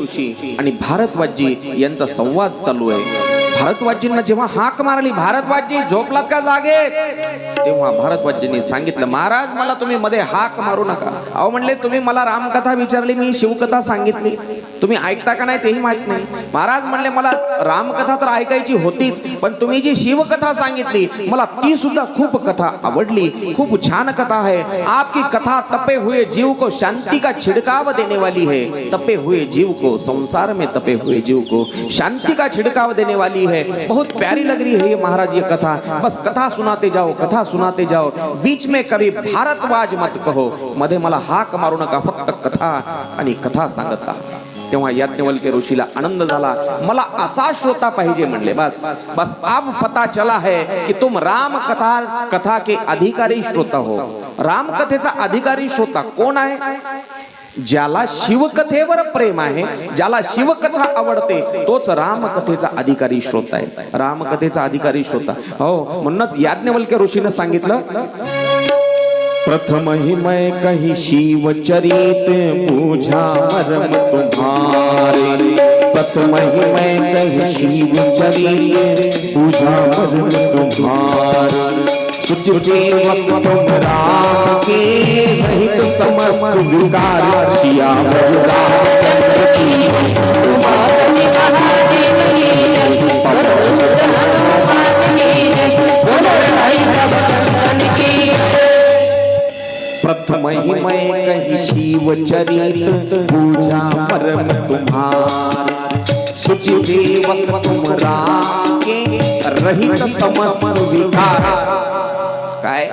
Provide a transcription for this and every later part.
ऋषी आणि भारद्वाजजी यांचा संवाद चालू आहे। भारद्वाजजींना जेव्हा हाक मारली, भारद्वाजजी झोपलात का जागेत, तेव्हा भारद्वाजजींनी सांगितलं, महाराज मला तुम्ही मध्ये हाक मारू नका। अहो म्हणले, तुम्ही मला रामकथा विचारली, मी शिवकथा सांगितली, तुम्ही ऐकता का नाही तेही माहित नाही। महाराज म्हणले, मला रामकथा तर ऐकायची होतीच, पण तुम्ही जी शिवकथा सांगितली मला ती सुद्धा खूप कथा आवडली, खूप छान कथा है। आपकी कथा तपे हुए जीव को शांति का छिड़काव देने वाली है। तपे हुए जीव को, संसार में तपे हुए जीव को शांति का छिड़काव देने वाली है। बहुत प्यारी लग रही है ये महाराज ये कथा, बस कथा सुनाते जाओ, कथा सुनाते जाओ, बीच में कभी भारद्वाज मत कहो, मध्ये मला हाक मारू नका, फक्त कथा आणि कथा सांगत राहा। तेव्हा याज्ञवल्क्य ऋषीला आनंद झाला, मला असा श्रोता पाहिजे म्हणले। बस बस अब पता चला है कि तुम राम कथा के अधिकारी श्रोता हो। राम कथेचा अधिकारी श्रोता कोण आहे? ज्याला शिवकथेवर प्रेम आहे, ज्याला शिवकथा आवडते, तोच रामकथेचा अधिकारी श्रोता आहे, रामकथेचा अधिकारी श्रोता। हो, म्हणूनच याज्ञवल्क्य ऋषीने सांगितलं, प्रथम ही मैं कही शिव चरित पूजा मरम तुम्हारे। प्रथम ही मैं कही शिव चरित पूजा मरम तुम्हारे। सुचते वक्त तुम राम के रहित समस्त विकार सियावर रामचंद्र की। प्रथम ही मैं कही शिव चरित पूजा मरम तुम्हारे। सुचते वक्त तुम राम के रहित समस्त विकार। काय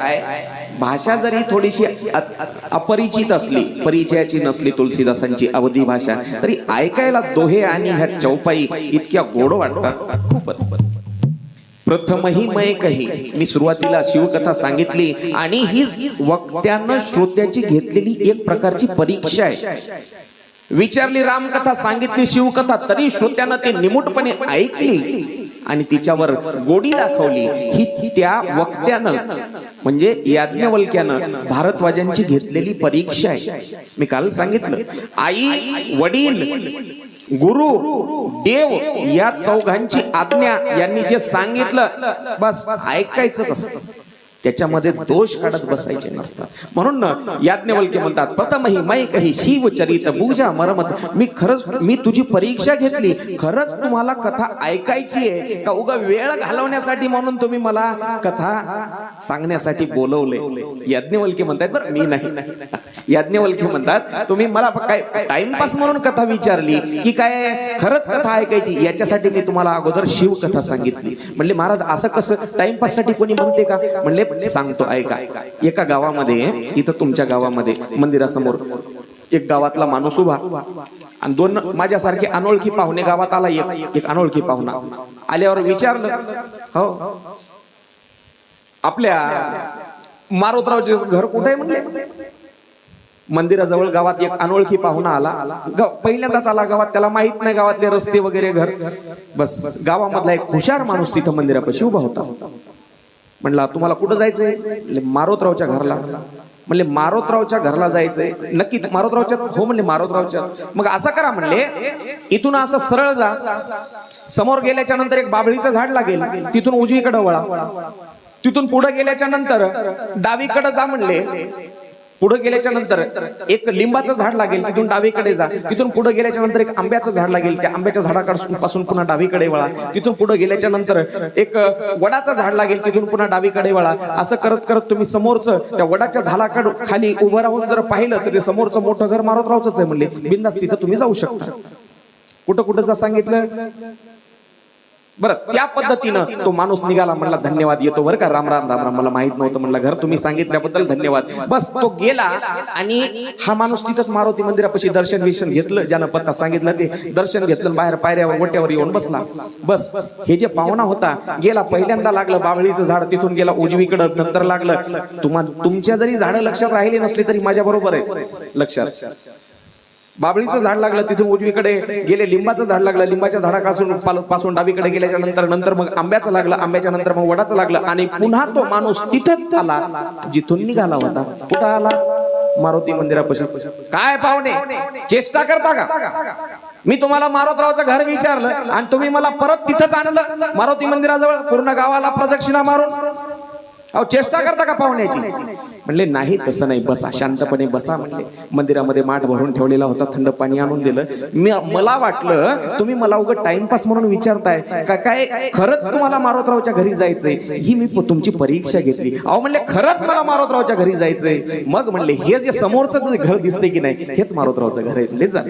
भाषा जरी थोडीशी अपरिचित असली, परिचयाची नसली तुलसीदासांची अवधी भाषा, तरी ऐकायला दोहे आणि ह्या चौपाई इतक्या गोड वाटतात खूपच। प्रथम ही मैं कही, मी सुरुवातीला शिवकथा सांगितली आणि ही वक्त्यानं श्रोत्याची घेतलेली एक प्रकारची परीक्षा आहे। विचारली रामकथा, सांगितली शिवकथा, तरी श्रोत्यानं ते निमूटपणे ऐकली आणि तिच्यावर गोडी दाखवली। ही त्या वक्त्यानं म्हणजे याज्ञवल्क्यानं भारद्वाजांची घेतलेली परीक्षा आहे। मी काल सांगितलं, आई, वडील, गुरु, देव या चौघांची आज्ञा यांनी जे सांगितलं बस ऐकायचंच असतं, त्याच्यामध्ये दोष काढत बसायचे नसतात। म्हणून याज्ञवल्क्य म्हणतात, प्रथम ही मैं कही शिवचरित पूजा मरमत। मी तुझी परीक्षा घेतली, खरंच तुम्हाला कथा ऐकायची आहे का उगा वेळ घालवण्यासाठी म्हणून तुम्ही मला कथा सांगण्यासाठी बोलवले? याज्ञवल्क्य म्हणतात, बरं मी नाही। याज्ञवल्क्य म्हणतात, तुम्ही मला काय टाइमपास म्हणून कथा विचारली की काय खरंच कथा ऐकायची? याच्यासाठी मी तुम्हाला अगोदर शिवकथा सांगितली। म्हणले, महाराज असं कसं, टाइमपास साठी कोणी म्हणते का? म्हणले, सांगतो ऐका। एका गावामध्ये, इथं तुमच्या गावामध्ये मंदिरासमोर एक गावातला माणूस उभा आणि दोन माझ्यासारखे अनोळखी पाहुणे गावात आला। एक अनोळखी पाहुणा आल्यावर विचारलं, हो आपल्या मारोतरावचे घर कुठे आहे? म्हणले, मंदिराजवळ गावात एक अनोळखी पाहुणा आला, पहिल्यांदाच आला गावात, त्याला माहित नाही गावातले रस्ते वगैरे घर। बस गावामधला एक हुशार माणूस तिथं मंदिरापाशी उभा होता। म्हणला, तुम्हाला कुठं जायचंय? मारोतरावच्या घरला। म्हणले, मारोतरावच्या घरला जायचंय? नक्की मारोतरावच्याच? हो म्हणले, मारोतरावच्याच। मग असं करा म्हणले, इथून असं सरळ जा, समोर गेल्याच्या नंतर एक बाभळीचं झाड लागेल, तिथून उजवीकडे वळा, तिथून पुढे गेल्याच्या नंतर डावीकडे जा म्हणले, पुढे गेल्याच्या नंतर एक लिंबाचं झाड लागेल, तिथून डावीकडे जा, तिथून पुढे गेल्याच्या नंतर एक आंब्याचं झाड लागेल, त्या आंब्याच्या झाडापासून पुन्हा डावीकडे वळा, तिथून पुढे गेल्याच्या नंतर एक वडाचं झाड लागेल, तिथून पुन्हा डावीकडे वळा। असं करत करत तुम्ही समोरचं त्या वडाच्या झाडाकडे खाली उभं राहून जर पाहिलं तर समोरचं मोठं घर मारोतरावचंच आहे म्हणले, बिंदास तिथं तुम्ही जाऊ शकता। कुठं कुठं जा सांगितलं? बरं, त्या पद्धतीनं तो माणूस निघाला, म्हणला धन्यवाद, येतो बरं का, राम राम राम राम, मला माहित नव्हतं म्हणलं घर, तुम्ही सांगितल्याबद्दल धन्यवाद। बस तो गेला आणि हा माणूस तिथंच मारुती मंदिरापाशी दर्शन घेतलं, ज्यानं पत्ता सांगितलं ते दर्शन घेतलं, बाहेर पायऱ्यावर वट्यावर येऊन बसला। बस हे जे पाहुणा होता गेला, पहिल्यांदा लागलं बाभळीचं झाड, तिथून गेला उजवीकडं, नंतर लागलं तुमच्या जरी झाडं लक्षात राहिली नसली तरी माझ्या बरोबर आहे लक्षात, बाभळीचं झाड लागलं, तिथून उजवीकडे गेले, लिंबाचं झाड लागलं, लिंबाच्या झाडापासून डावीकडे गेल्याच्या नंतर मग आंब्याचं लागलं, आंब्याच्या नंतर मग वडाचं लागलं आणि पुन्हा तो माणूस तिथंच आला जिथून निघाला होता। कुठं आला? मारुती मंदिरापाशी। काय पाहुणे चेष्टा करता का? मी तुम्हाला मारुतरावचं घर विचारलं आणि तुम्ही मला परत तिथंच आणलं मारुती मंदिराजवळ, पूर्ण गावाला प्रदक्षिणा मारून. अहो चेष्टा करता का पाहुण्याची? म्हणले नाही तसं नाही, बसा शांतपणे बसा म्हणले. मंदिरामध्ये माठ भरून ठेवलेला होता, थंड पाणी आणून दिलं. मला वाटलं तुम्ही मला उगाच टाइमपास म्हणून विचारताय का काय, खरंच तुम्हाला मारुतरावच्या घरी जायचंय ही मी तुमची परीक्षा घेतली. अहो म्हणले खरंच मला मारुतरावच्या घरी जायचंय. मग म्हणले हे जे समोरचं घर दिसतंय की नाही हेच मारुतरावचं घर आहे. जा.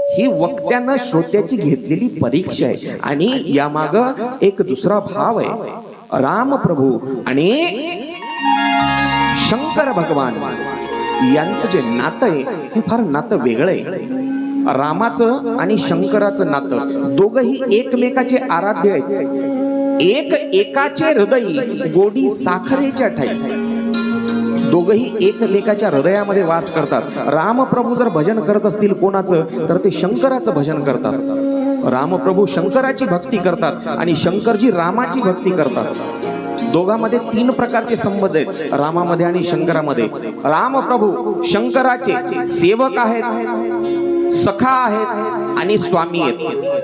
ही वक्त्यानं श्रोत्याची घेतलेली परीक्षा आहे. आणि यामाग एक दुसरा भाव आहे. राम प्रभू आणि शंकर भगवान यांचं जे नातं आहे हे फार नातं वेगळं आहे. रामाचं आणि शंकराचं नातं दोघही एकमेकाचे आराध्य आहेत. एक एकाचे हृदय गोडी साखरेच्या ठाई. दोघही एकमेकाच्या हृदयामध्ये वास करतात. रामप्रभू जर भजन करत असतील कोणाचं तर ते शंकराचं भजन करतात. रामप्रभू शंकराची भक्ती करतात आणि शंकरजी रामाची भक्ती करतात. दोघांमध्ये 3 प्रकारचे संबंध आहेत रामामध्ये आणि शंकरामध्ये. रामप्रभू शंकराचे सेवक आहेत, सखा आहेत आणि स्वामी आहेत.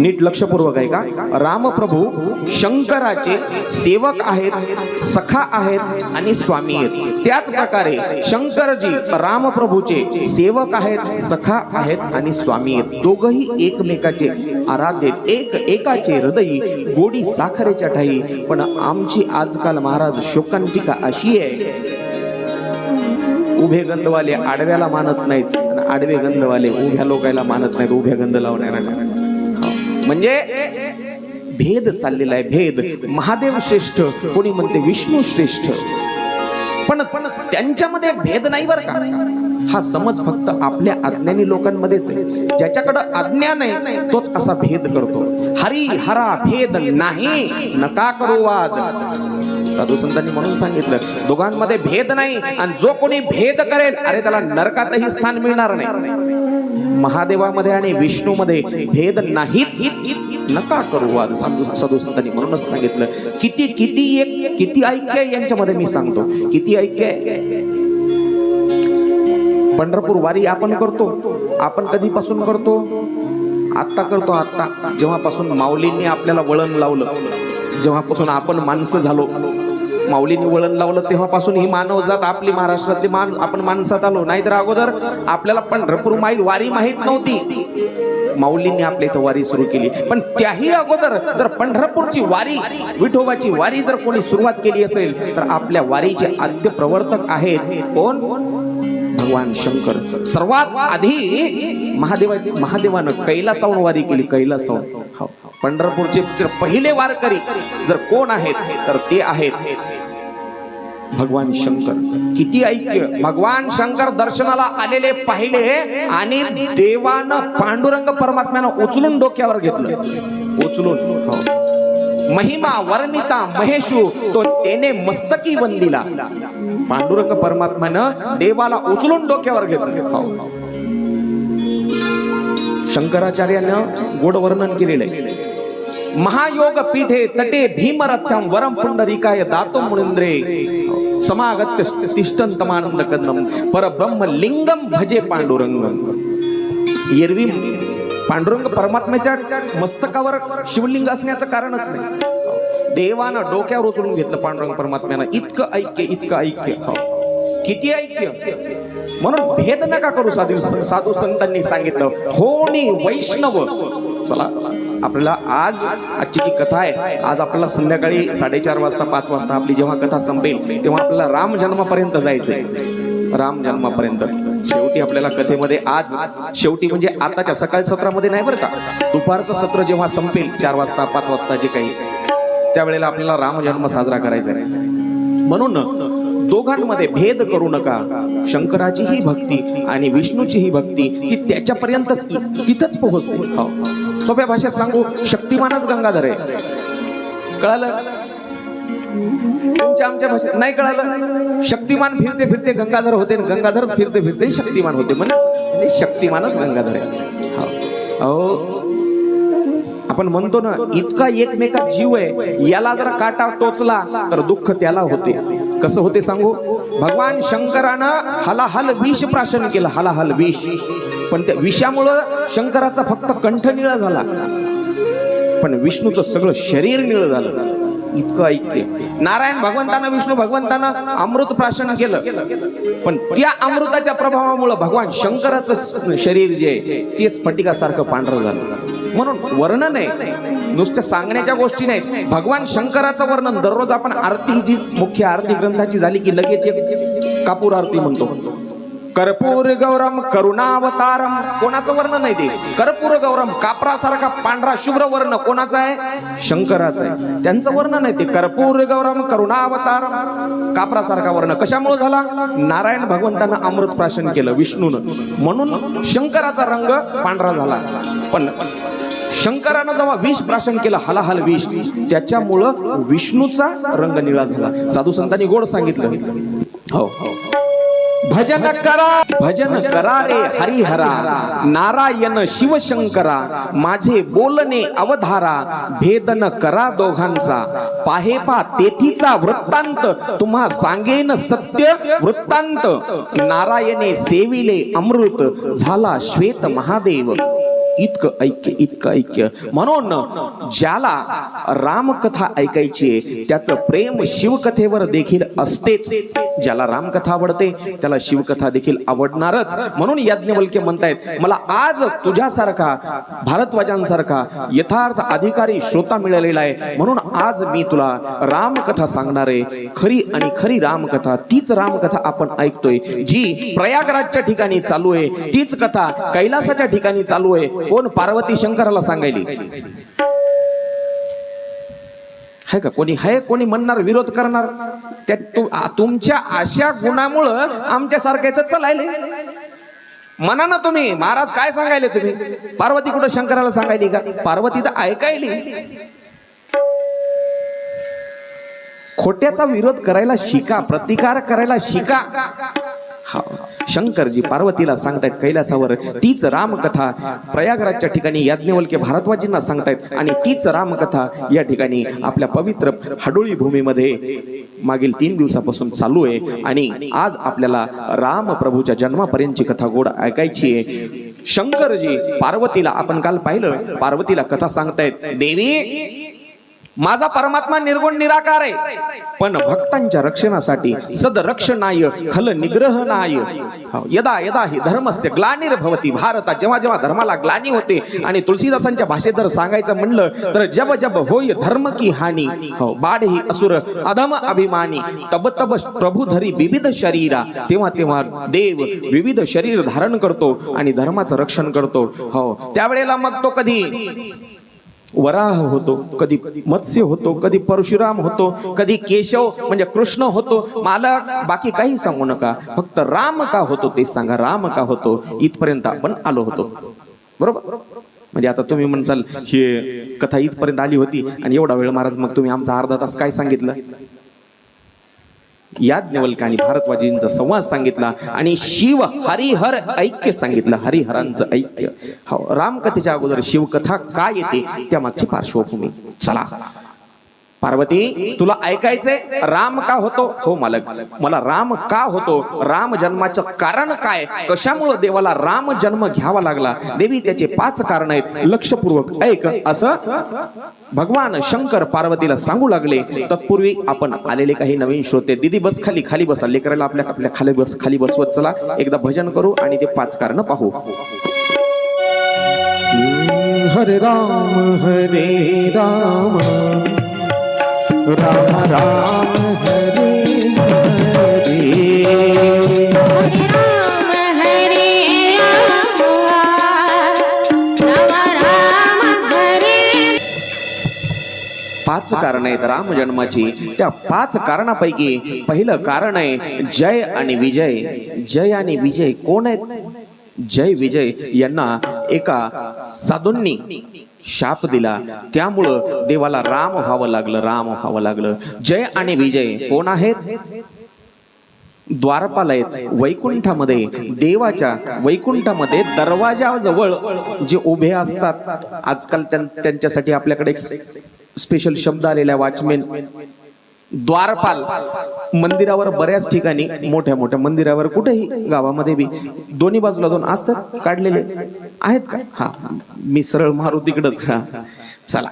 नीट लक्षपूर्वक आहे का? रामप्रभू शंकराचे सेवक आहेत, सखा आहेत आणि स्वामी आहेत. त्याच प्रकारे शंकरजी रामप्रभूचे सेवक आहेत, सखा आहेत आणि स्वामी आहेत. दोघही एकमेकाचे आराध्य, एकाचे हृदय गोडी साखरेच्या ठाई. पण आमची आजकाल महाराज शोकांतिका अशी आहे, उभे गंधवाले आडव्याला मानत नाहीत, आडवे गंधवाले उभ्या लोकायला मानत नाहीत, उभ्या गंध लावणाऱ्याला. म्हणजे भेद चाललेला आहे, भेद. महादेव श्रेष्ठ, कोणी म्हणते विष्णू श्रेष्ठ, पण त्यांच्यामध्ये भेद नाही बरं का. हा समज फक्त आपल्या अज्ञानी लोकांमध्येच आहे. ज्याच्याकडे अज्ञान आहे तोच असा भेद करतो. हरी हरा भेद नाही, नका करू वाद. साधू संतांनी म्हणून सांगितलं दोघांमध्ये भेद नाही, आणि जो कोणी भेद करेल अरे त्याला नरकातही स्थान मिळणार नाही. महादेवामध्ये आणि विष्णूमध्ये भेद नाही, नका करू वाद. साधू संतांनी म्हणूनच सांगितलं किती ऐक्य यांच्यामध्ये. मी सांगतो किती ऐक्य. पंढरपूर वारी आपण करतो. आपण कधीपासून करतो? आत्ता करतो. आत्ता जेव्हापासून माऊलींनी आपल्याला वळण लावलं, जेव्हापासून आपण माणसं झालो, माऊलींनी वळण लावलं तेव्हापासून ही मानव जात आपली महाराष्ट्रातली आपण माणसात आलो. नाहीतर अगोदर आपल्याला पंढरपूर वारी माहित नव्हती. माऊलींनी आपल्या इथं वारी सुरू केली. पण त्याही अगोदर जर पंढरपूरची वारी, विठोबाची वारी जर कोणी सुरुवात केली असेल तर आपल्या वारीचे आद्य प्रवर्तक आहेत कोण? भगवान शंकर. सर्वात आधी महादेवानं कैलासाहून वारी केली. कैलासाहून. पंढरपूरचे पहिले वारकरी जर कोण आहेत तर ते आहेत भगवान शंकर. किती ऐक्य. भगवान शंकर दर्शनाला आलेले पाहिले आणि देवानं पांडुरंग परमात्म्यानं उचलून डोक्यावर घेतलं. उचलून महिमा वर्णिता महेशू तो तेने मस्तकी वंदिला. पांडुरंग परमात्म्यानं देवाला उचलून डोक्यावर घेतलं. शंकराचार्यानं गोड वर्णन केलेलं आहे. महायोग पीठे तटे भीमरथ्यम वरम पुंडरीकाय दातो मुनिंद्रे समागत्य तिष्ठन्तमानंद कदम परब्रह्म लिंगम भजे पांडुरंगम. एरवी पांडुरंग परमात्म्याच्या मस्तकावर शिवलिंग असण्याचं कारणच नाही. देवानं डोक्यावर उचलून घेतलं पांडुरंग परमात्म्यानं. इतकं ऐक्य. किती ऐक्य. म्हणून भेद नका करू. साधू संतांनी सांगितलं होणी वैष्णव. चला आपल्याला आजची जी कथा आहे, आज आपल्याला संध्याकाळी 4:30 वाजता 5 वाजता आपली जेव्हा कथा संपेल तेव्हा आपल्याला राम जन्मापर्यंत जायचंय. राम जन्मापर्यंत. शेवटी आपल्याला कथेमध्ये आज शेवटी म्हणजे आताच्या सकाळ सत्रामध्ये नाही बरं का, दुपारचं सत्र जेव्हा संपेल 4 वाजता 5 वाजता जे काही, त्यावेळेला आपल्याला राम जन्म साजरा करायचा आहे. म्हणून दोघांमध्ये भेद करू नका. शंकराची ही भक्ती आणि विष्णूची ही भक्ती ती त्याच्यापर्यंतच तिथंच पोहोचते. सोप्या भाषेत सांगू, शक्तिमानच गंगाधर आहे. कळालं? तुमच्या आमच्या भाषेत नाही कळालं? शक्तिमान फिरते फिरते गंगाधर होते, गंगाधरच फिरते फिरते शक्तिमान होते. म्हणजे शक्तिमानच गंगाधर आहे. अहो आपण म्हणतो ना, इतका एकमेकात जीव आहे, याला जर काटा टोचला तर दुःख त्याला होते. कसं होते सांगू? भगवान शंकरानं हलाहल विष प्राशन केलं. हलाहल विष. पण त्या विषामुळं शंकराचा फक्त कंठ निळा झाला, पण विष्णूचं सगळं शरीर निळं झालं. इतकं ऐक्य. नारायण भगवंतानं, विष्णू भगवंतानं अमृत प्राशन केलं, पण त्या अमृताच्या प्रभावामुळे भगवान शंकराचं शरीर जे आहे ते स्फटिकासारखं पांढरं झालं. म्हणून वर्णन आहे, नुसतं सांगण्याच्या गोष्टी नाहीत. भगवान शंकराचं वर्णन दररोज आपण आरती, जी मुख्य आरती ग्रंथाची झाली की लगेच एक कापूर आरती म्हणतो. कर्पूर गौरम करुणावतारम, कोणाचं वर्णन आहे ते? कर्पूर गौरम, कापरासारखा पांढरा शुभ्र वर्ण कोणाचा आहे? शंकराचा आहे. त्यांचं वर्णन आहे ते कर्पूर गौरम करुणावतारम, कापरासारखा वर्ण. कशामुळे झाला? नारायण भगवंतानं अमृत प्राशन केलं विष्णूनं, म्हणून शंकराचा रंग पांढरा झाला. पण शंकरानं जेव्हा विष प्राशन केलं, हलाहल विष, त्याच्यामुळं विष्णूचा रंग निळा झाला. साधू संतांनी गोड सांगितलं. हो, भजन करा रे हरिहरा, नारायण शिवशंकरा, माझे बोलणे अवधारा, भेदन करा दोघांचा, पाहेपा तेथीचा वृत्तांत, तुम्हा सांगेन सत्य वृत्तांत, नारायणे सेविले अमृत, झाला श्वेत महादेव. इतकं ऐक्य, इतकं ऐक्य. म्हणून ज्याला रामकथा ऐकायची आहे त्याचं प्रेम शिवकथेवर देखील असतेच. ज्याला रामकथा आवडते त्याला शिवकथा देखील आवडणारच. म्हणून याज्ञवल्क्य म्हणतायत, मला आज तुझ्यासारखा, भारद्वाजांसारखा यथार्थ अधिकारी श्रोता मिळालेला आहे, म्हणून आज मी तुला रामकथा सांगणार आहे. खरी आणि खरी रामकथा, तीच रामकथा आपण ऐकतोय जी प्रयागराजच्या ठिकाणी चालू आहे. तीच कथा कैलासाच्या ठिकाणी चालू आहे. कोण? पार्वती शंकराला सांगायली. है का कोणी? है कोणी म्हणणार, विरोध करणार? त्या तुमच्या अशा गुणामुळं आमच्या सारख्याच चालायले. म्हणा ना तुम्ही, महाराज काय सांगायले तुम्ही? पार्वती कुठं शंकराला सांगायली का? पार्वती तर ऐकायली. खोट्याचा विरोध करायला शिका, प्रतिकार करायला शिका. शंकरजी पार्वतीला सांगतायत कैलासावर तीच रामकथा, प्रयागराजच्या ठिकाणी याज्ञवल्क्य भारद्वाजींना सांगतायत, आणि तीच रामकथा या ठिकाणी आपल्या पवित्र हडोळी भूमीमध्ये मागील 3 दिवसापासून चालू आहे. आणि आज आपल्याला राम प्रभूच्या जन्मापर्यंतची कथा गोड ऐकायची आहे. शंकरजी पार्वतीला, आपण काल पाहिलं, पार्वतीला कथा सांगतायत, देवी माझा परमात्मा निर्गुण निराकार आहे, पण भक्तांच्या रक्षणासाठी सदरक्षणाय खल निग्रहणाय यदा यदा हि धर्मस्य ग्लानिर्भवति भारत, जेव्हा जेव्हा धर्माला ग्लानी होते, आणि तुलसीदासांच्या भाषेत जर सांगायचं म्हणलं तर जब जब होय धर्म की हानी, बाढ ही असुर अधम अभिमानी, तब तब प्रभू धरी विविध शरीरा, तेव्हा तेव्हा देव विविध शरीर धारण करतो आणि धर्माचं रक्षण करतो. हो, त्यावेळेला मग तो कधी वराह होतो, कधी मत्स्य होतो, कधी परशुराम होतो, कधी केशव म्हणजे कृष्ण होतो. मालक बाकी काही सांगू नका, फक्त राम का होतो ते सांगा, राम का होतो. इथपर्यंत आपण आलो होतो, बरोबर? म्हणजे आता तुम्ही म्हणसाल ही कथा इथपर्यंत आली होती आणि एवढा वेळ महाराज मग तुम्ही आमचा अर्धा तास काय सांगितलं? याज्ञवल्क्य आणि भारद्वाजींचा संवाद सांगितला आणि शिव हरिहर ऐक्य सांगितलं, हरिहरांचं ऐक्य. हो, रामकथेच्या अगोदर शिवकथा काय येते त्यामागची पार्श्वभूमी. चला पार्वती, तुला ऐकायचंय राम का होतो? हो मालक, मला राम का होतो, राम जन्माचं कारण काय, कशामुळे देवाला राम जन्म घ्यावा लागला? देवी त्याचे 5 कारण आहेत, लक्षपूर्वक ऐक, असं भगवान शंकर पार्वतीला सांगू लागले. तत्पूर्वी आपण आलेले काही नवीन श्रोते, दीदी बस खाली, खाली बसा, लेकराला आपल्या खाली बसवत चला. एकदा भजन करू आणि ते 5 कारण पाहू. हरे राम राम राम हरे हरे, हरे राम राम राम हरे. 5 कारण आहेत राम जन्माची. त्या 5 कारणापैकी पहिलं कारण आहे जय आणि विजय. जय आणि विजय कोण आहेत? जय विजय यांना एका साधूंनी शाप दिला, त्यामुळं देवाला राम व्हावं लागलं, राम व्हावं लागलं. जय आणि विजय कोण आहेत? द्वारपाल आहेत. वैकुंठामध्ये, देवाच्या वैकुंठामध्ये दरवाजाजवळ जे उभे असतात, आजकाल त्यांच्यासाठी आपल्याकडे एक स्पेशल शब्द आलेला, वॉचमेन. द्वारपाल मंदिरावर बऱ्याच ठिकाणी मोठ्या मोठ्या मंदिरावर कुठेही गावामध्ये बी दोन्ही बाजूला दोन असतात काढलेले आहेत का? हा मी सरळ मारू तिकडच. चला,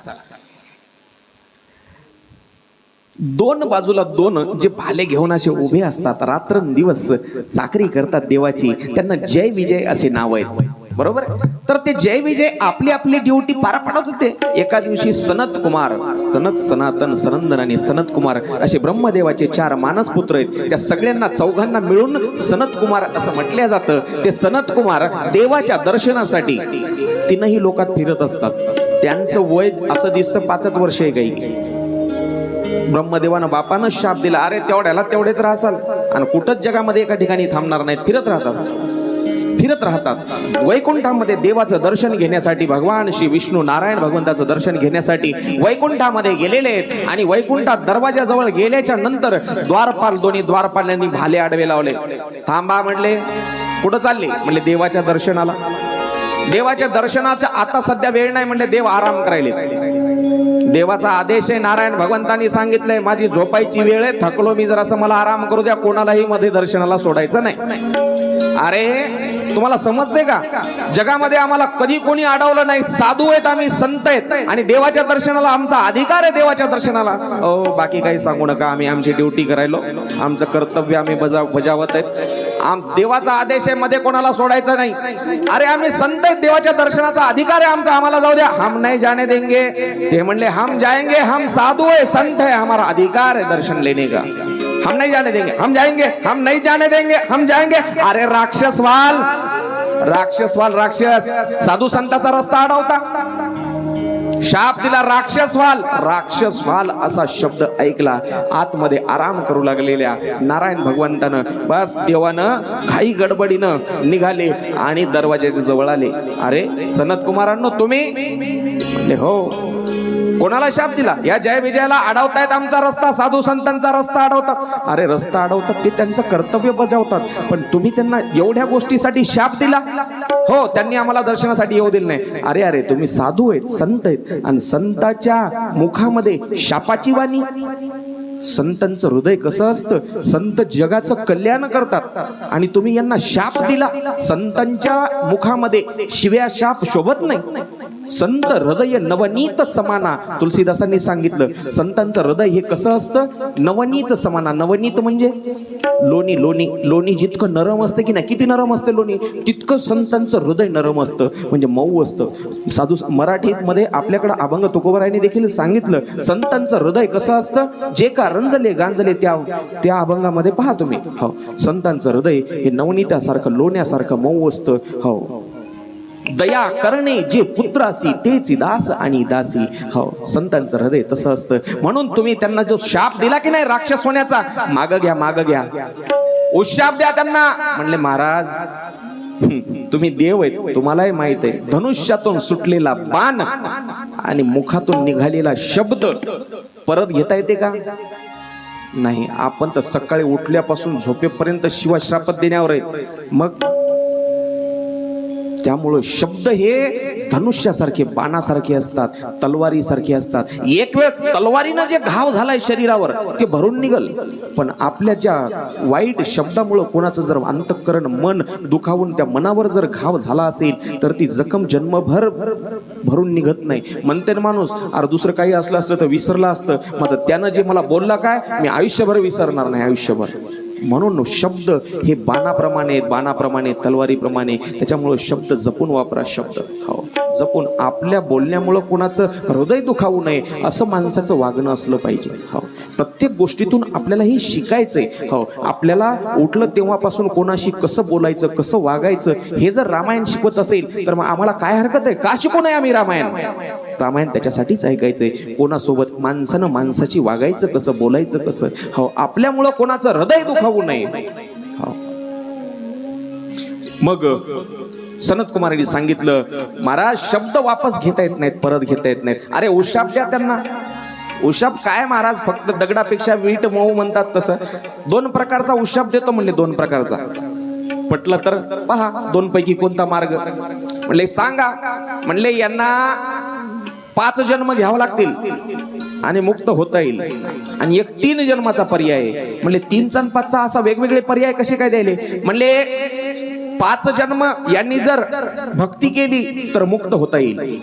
दोन बाजूला दोन जे भाले घेऊन असे उभे असतात, रात्रंदिवस चाकरी करतात देवाची, त्यांना जय विजय असे नाव आहेत, बरोबर. तर ते जय विजय आपली आपली ड्युटी पार पाडत होते. एका दिवशी सनत कुमार, सनत, सनातन, सनंदन आणि सनत कुमार असे ब्रह्मदेवाचे 4 मानस पुत्र आहेत. त्या सगळ्यांना चौघांना मिळून सनत कुमार असं म्हटलं जातं. ते सनत कुमार देवाच्या दर्शनासाठी 3ही लोकात फिरत असतात. त्यांचं वय असं दिसतं 5च वर्ष आहे काही. ब्रह्मदेवानं बापानं शाप दिला, अरे तेवढ्याला तेवढे तर असाल आणि कुठंच जगामध्ये एका ठिकाणी थांबणार नाहीत, फिरत राहतात. वैकुंठामध्ये देवाचं दर्शन घेण्यासाठी भगवान श्री विष्णू नारायण भगवंताचं दर्शन घेण्यासाठी वैकुंठामध्ये गेलेले आहेत. आणि वैकुंठात दरवाजाजवळ गेल्याच्या नंतर द्वारपाल, दोन्ही द्वारपालांनी भाले आडवे लावले. थांबा म्हणले. कुठं चालले? म्हणले देवाच्या दर्शनाला. देवाच्या दर्शनाचा आता सध्या वेळ नाही म्हणले, देव आराम करायले. देवाचा आदेश आहे, नारायण भगवंतांनी सांगितलंय माझी झोपायची वेळ आहे, थकलो मी, जर असं मला आराम करू द्या, कोणालाही मध्ये दर्शनाला सोडायचं नाही. अरे तुम्हाला समजते का, जगामध्ये आम्हाला कधी कोणी अडवलं नाही. साधू आहेत आम्ही, संत आहेत आणि देवाच्या दर्शनाला आमचा अधिकार आहे. देवाच्या दर्शनाला बाकी काही सांगू नका, आम्ही आमची ड्युटी करायलो, आमचं कर्तव्य आम्ही बजावत आहेत. देवाचा आदेश आहे, मध्ये कोणाला सोडायचं नाही. अरे आम्ही संत आहेत, देवाच्या दर्शनाचा अधिकार आहे आमचा, आम्हाला जाऊ द्या. हम नाही जाने देंगे. ते म्हणले हम जाएंगे, हम साधु है, संत है, हमारा अधिकार है दर्शन लेने का. हम नहीं जाने देंगे, हम जाएंगे, हम नहीं जाने देंगे, हम जाएंगे. अरे राक्षसवाल, राक्षस साधू संताचा रस्ता अडवता, शाप दिला. राक्षसवाल असा शब्द ऐकला. आतमध्ये आराम करू लागलेल्या नारायण भगवंतानं, बस देवानं घाई गडबडीनं निघाले आणि दरवाजाच्या जवळ आले. अरे सनत कुमारांनो तुम्ही? म्हणले हो. कोणाला शाप दिला? या जय विजयाला अडवतायत आमचा रस्ता, साधू संतांचा रस्ता अडवतात. अरे रस्ता अडवतात ते त्यांचं कर्तव्य बजावतात, पण तुम्ही त्यांना एवढ्या गोष्टीसाठी शाप दिला? हो, त्यांनी आम्हाला दर्शनासाठी येऊ दिलं नाही. अरे तुम्ही साधू आहेत, संत आहेत आणि संतांच्या मुखामध्ये शापाची वाणी. संतांचं हृदय कसं असतं, संत जगाचं कल्याण करतात आणि तुम्ही यांना शाप दिला. संतांच्या मुखामध्ये शिव्या शाप शोभत नाही. संत हृदय नवनीत समाना, तुलसीदासांनी सांगितलं. संतांचं हृदय हे कसं असतं, नवनीत समाना. नवनीत म्हणजे लोणी जितकं नरम असतं की नाही, किती नरम असते लोणी, तितकं संतांचं हृदय नरम असतं, म्हणजे मऊ असतं. साधू मराठीत मध्ये आपल्याकडे अभंग तुकोबरायांनी देखील सांगितलं, संतांचं हृदय कसं असतं, जे का रंजले गांजले त्या अभंगामध्ये पहा तुम्ही. हो, संतांचं हृदय हे नवनीतासारखं, लोण्यासारखं मऊ असतं. हो, दया करणे जे पुत्रासी तेच दास आणि दासी. हो, संतांचं हृदय तसं असतं. म्हणून तुम्ही त्यांना जो शाप दिला की नाही राक्षस होण्याचा, माग घ्या, उशाप द्या त्यांना. म्हणले महाराज तुम्ही देव आहेत, तुम्हालाही माहित आहे, धनुष्यातून सुटलेला बाण आणि मुखातून निघालेला शब्द परत घेता येते का? नाही. आपण तर सकाळी उठल्यापासून झोपेपर्यंत शिवश्रापत देण्यावर आहेत. मग त्यामुळं शब्द हे धनुष्यासारखे, बाणासारखे असतात, तलवारीसारखे असतात. एक वेळ तलवारीनं जे घाव झालाय शरीरावर ते भरून निघल, पण आपल्या ज्या वाईट शब्दामुळं कोणाचं जर अंतःकरण, मन दुखावून त्या मनावर जर घाव झाला असेल तर ती जखम जन्मभर भरून निघत नाही. म्हणते ना माणूस, अरे दुसरं काही असलं असतं तर विसरलं असतं, मग त्यानं जे मला बोलला काय मी आयुष्यभर विसरणार नाही, आयुष्यभर. म्हणून शब्द हे बाणाप्रमाणे तलवारीप्रमाणे. त्याच्यामुळे शब्द जपून वापरा. शब्द हो जपून. आपल्या बोलण्यामुळं कोणाचं हृदय दुखावू नये असं माणसाचं वागणं असलं पाहिजे. हो, प्रत्येक गोष्टीतून आपल्याला हे शिकायचंय. हो, आपल्याला उठलं तेव्हापासून कोणाशी कसं बोलायचं, कसं वागायचं हे जर रामायण शिकवत असेल तर मग आम्हाला काय हरकत आहे? का शिकू नये आम्ही रामायण त्याच्यासाठीच ऐकायचंय. कोणासोबत माणसानं माणसाची वागायचं कसं, बोलायचं कसं. हो, आपल्यामुळं कोणाचं हृदय दुखावू नये. हो. मग सनत कुमारांनी सांगितलं, महाराज शब्द वापस घेता येत नाहीत, परत घेता येत नाहीत. अरे उशाप द्या त्यांना. उशाप काय महाराज, फक्त दगडापेक्षा वीट मऊ म्हणतात तसं. 2 प्रकारचा उशाप देतो म्हणले, 2 प्रकारचा. पटलं तर पहा 2 पैकी कोणता मार्ग. म्हणले सांगा. म्हणले यांना 5 जन्म घ्यावं लागतील. आणि मुक्त होता येईल. आणि एक 3 जन्माचा पर्याय आहे. म्हणले 3चा आणि 5चा असा वेगवेगळे पर्याय कसे काय द्यायले? म्हणले 5 जन्म यांनी जर भक्ती केली तर मुक्त होता येईल.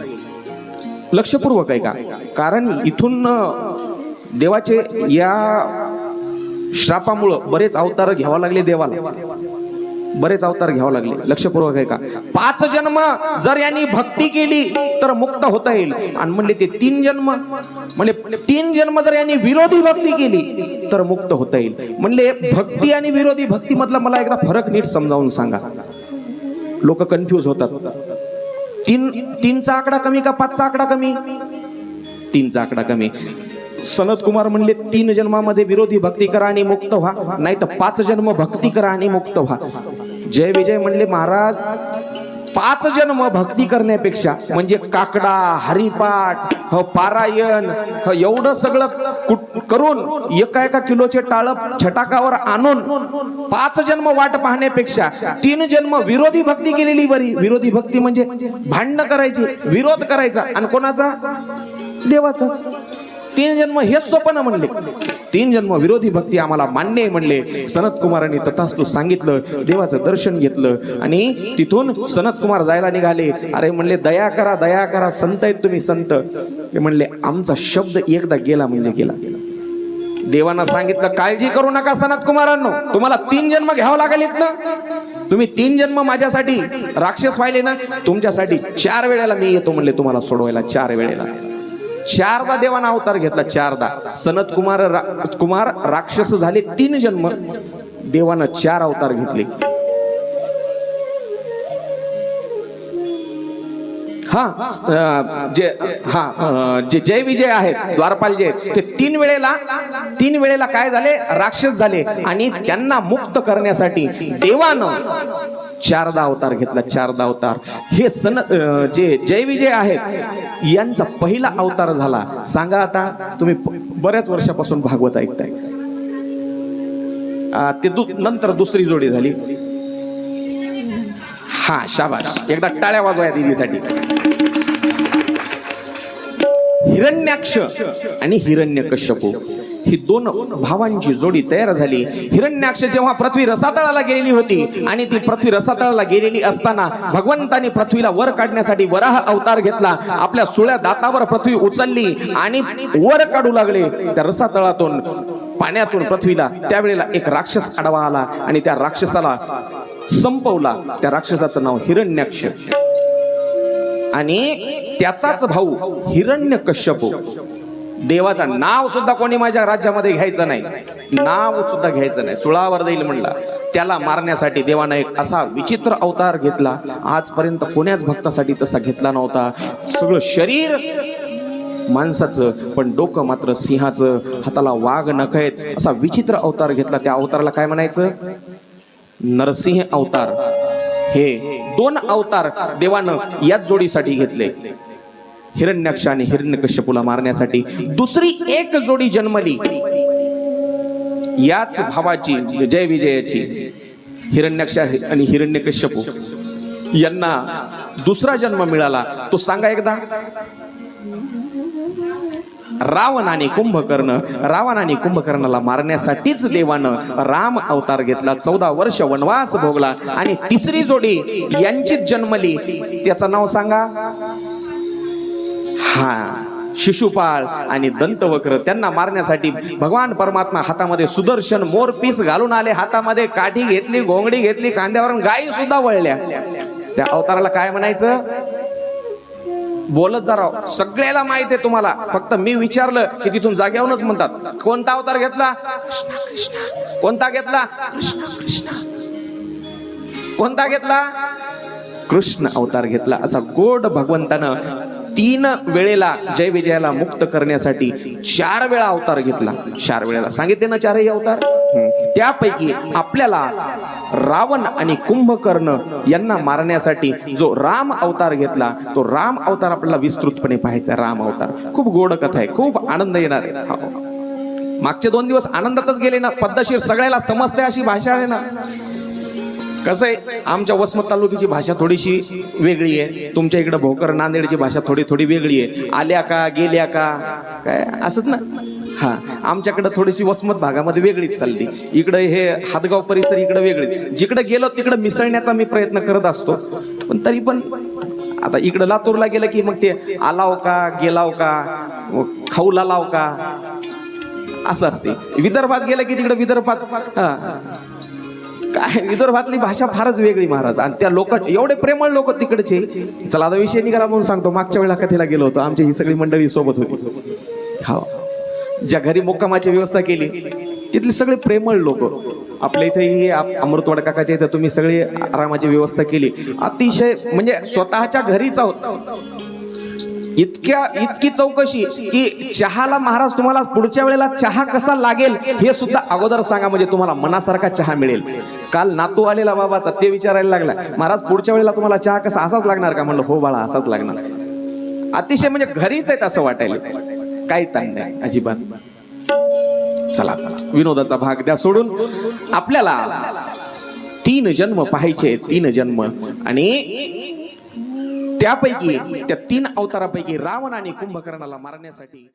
लक्षपूर्वक आहे का? कारण इथून देवाचे या श्रापामुळं बरेच अवतार घ्यावा लागले देवाला, बरेच अवतार घ्यावे लागले. लक्षपूर्वक आहे का? 5 जन्म जर यांनी भक्ती केली तर मुक्त होता येईल. आणि म्हणले ते 3 जन्म, म्हणजे 3 जन्म जर यांनी विरोधी भक्ती केली तर मुक्त होता येईल. म्हणले भक्ती आणि विरोधी भक्ती मधला मला एकदा फरक नीट समजावून सांगा. लोक कन्फ्यूज होतात. 3चा आकडा कमी का 5चा आकडा कमी? 3चा आकडा कमी. सनत कुमार म्हणले 3 जन्मामध्ये विरोधी भक्ती करा आणि मुक्त व्हा, नाही तर 5 जन्म भक्ती करा आणि मुक्त व्हा. जय विजय म्हणले महाराज 5 जन्म भक्ती करण्यापेक्षा म्हणजे काकडा, हरिपाठ, पारायण एवढं सगळं करून एका किलोचे टाळप छटाकावर आणून 5 जन्म वाट पाहण्यापेक्षा 3 जन्म विरोधी भक्ती केलेली बरी. विरोधी भक्ती म्हणजे भांडणं करायची, विरोध करायचा, आणि कोणाचा? देवाचाच. 3 जन्म हे सोपं म्हणले. 3 जन्म विरोधी भक्ती आम्हाला मान्य आहे म्हणले. सनत कुमारांनी तथास्तु सांगितलं, देवाचं दर्शन घेतलं आणि तिथून सनत कुमार जायला निघाले. अरे म्हणले दया करा, दया करा, संत आहेत तुम्ही संत. ते म्हणले आमचा शब्द एकदा गेला म्हणजे गेला. देवानं सांगितलं काळजी करू नका सनत कुमारांनो, तुम्हाला 3 जन्म घ्यावं लागेल ना. तुम्ही 3 जन्म माझ्यासाठी राक्षस व्हायले ना, तुमच्यासाठी 4 वेळेला मी येतो म्हणले तुम्हाला सोडवायला. 4 वेळेला 4दा देवाना अवतार घेतला. 4दा सनत कुमार राक्षस झाले 3 जन्म, देवानं 4 अवतार घेतले. जे जय विजय आहेत, द्वारपाल जे आहेत, ते 3 वेळेला काय झाले? राक्षस झाले. आणि त्यांना मुक्त करण्यासाठी देवानं 4दा अवतार घेतला. 4दा अवतार हे जे जय विजय आहेत यांचा पहिला अवतार झाला. सांगा आता तुम्ही बऱ्याच वर्षापासून भागवत ऐकताय. ते नंतर दुसरी जोडी झाली. शाबाश, एकदा टाळ्या वाजवा दीदीसाठी. हिरण्याक्ष आणि हिरण्यकश्यप ही 2 भावांची जोडी तयार झाली. हिरण्याक्ष जेव्हा पृथ्वी रसातळाला गेलेली होती आणि ती पृथ्वी रसातळाला गेलेली असताना भगवंतानी पृथ्वीला वर काढण्यासाठी वराह अवतार घेतला. आपल्या सुळ्या दातावर पृथ्वी उचलली आणि वर काढू लागले त्या रसातळातून, पाण्यातून पृथ्वीला. त्यावेळेला एक राक्षस आडवा आला आणि त्या राक्षसाला संपवला. त्या राक्षसाचं नाव हिरण्याक्ष आणि त्याचाच भाऊ हिरण्यकश्यप. देवाचं नाव सुद्धा कोणी माझ्या राज्यामध्ये घ्यायचं नाही, नाव सुद्धा घ्यायचं नाही, सुळावर जाईल म्हणला. त्याला मारण्यासाठी देवानं एक असा विचित्र अवतार घेतला. आजपर्यंत कोण्याच भक्तासाठी तसा घेतला नव्हता. सगळं शरीर माणसाचं पण डोकं मात्र सिंहाचं, हाताला वाघ नख आहेत, असा विचित्र अवतार घेतला. त्या अवताराला काय म्हणायचं? नरसिंह अवतार. हे 2 अवतार देवानं याच जोडीसाठी घेतले, हिरण्याक्ष आणि हिरण्यकश्यपूला मारण्यासाठी. दुसरी एक जोडी जन्मली याच भावाची, जय विजयाची. हिरण्याक्ष आणि हिरण्यकश्यप यांना दुसरा जन्म मिळाला. तो सांगा एकदा. रावण आणि कुंभकर्ण. रावण आणि कुंभकर्णाला मारण्यासाठीच देवानं राम अवतार घेतला. 14 वर्ष वनवास भोगला आणि तिसरी जोडी यांचीच जन्मली. त्याचं नाव सांगा. शिशुपाळ आणि दंतवक्र. त्यांना मारण्यासाठी भगवान परमात्मा हातामध्ये सुदर्शन मोरपीस घालून आले. हातामध्ये काठी घेतली, घोंगडी घेतली, खांद्यावरून गायी सुद्धा वळल्या. त्या अवताराला काय म्हणायचं? बोलत जरा, सगळ्याला माहित आहे तुम्हाला, फक्त मी विचारलं की तिथून जाग्यावरूनच म्हणतात. कोणता अवतार घेतला? कोणता घेतला? कोणता घेतला? कृष्ण अवतार घेतला. असा गोड भगवंतानं 3 वेळेला जय विजयाला मुक्त करण्यासाठी 4 वेळा अवतार घेतला. 4 वेळेला सांगितले ना 4ही अवतार. त्यापैकी आपल्याला रावण आणि कुंभकर्ण यांना मारण्यासाठी जो राम अवतार घेतला, तो राम अवतार आपल्याला विस्तृतपणे पाहायचा. राम अवतार खूप गोड कथा आहे, खूप आनंद येणार आहे. मागचे 2 दिवस आनंदातच गेले ना. पद्धतशीर सगळ्याला समजते अशी भाषा आहे ना. कसं आहे, आमच्या वसमत तालुक्याची भाषा थोडीशी वेगळी आहे, तुमच्या इकडे भोकर नांदेडची भाषा थोडी थोडी वेगळी आहे. आल्या का गेल्या का काय असंच ना. हा, आमच्याकडे थोडीशी वसमत भागामध्ये वेगळीच चालली, इकडे हे हातगाव परिसर इकडे वेगळी. जिकडे गेलो तिकडे मिसळण्याचा मी प्रयत्न करत असतो, पण तरी पण आता इकडे लातूरला गेलं की मग ते आलाव का गेलाव का खाऊला लाव का असं असते. विदर्भात गेलं की तिकडे विदर्भात काय विदर्भातली भाषा फारच वेगळी महाराज. आणि त्या लोक एवढे प्रेमळ लोक तिकडचे. चला आता विषय निघाला म्हणून सांगतो. मागच्या वेळेला कथेला गेलो होतो, आमची ही सगळी मंडळी सोबत होती. हो, ज्या घरी मुक्कामाची व्यवस्था केली तिथले सगळे प्रेमळ लोक. आपल्या इथेही अमृतवाड काकाच्या इथं तुम्ही सगळी आरामाची व्यवस्था केली, अतिशय म्हणजे स्वतःच्या घरीच आहोत. इतकी चौकशी की चहाला महाराज तुम्हाला पुढच्या वेळेला चहा कसा लागेल हे सुद्धा अगोदर सांगा, म्हणजे तुम्हाला मनासारखा चहा मिळेल. काल नातू आलेला बाबाचा ते विचारायला लागला, महाराज पुढच्या वेळेला तुम्हाला चहा कसा असाच लागणार का? म्हणलं हो बाळा असाच लागणार. अतिशय म्हणजे घरीच आहेत असं वाटायला, काही ताण नाही अजिबात. चला विनोदाचा भाग द्या सोडून. आपल्याला 3 जन्म पाहायचे, 3 जन्म. आणि त्यापैकी त्या 3 अवतारापैकी रावण आणि कुंभकर्णाला मारण्यासाठी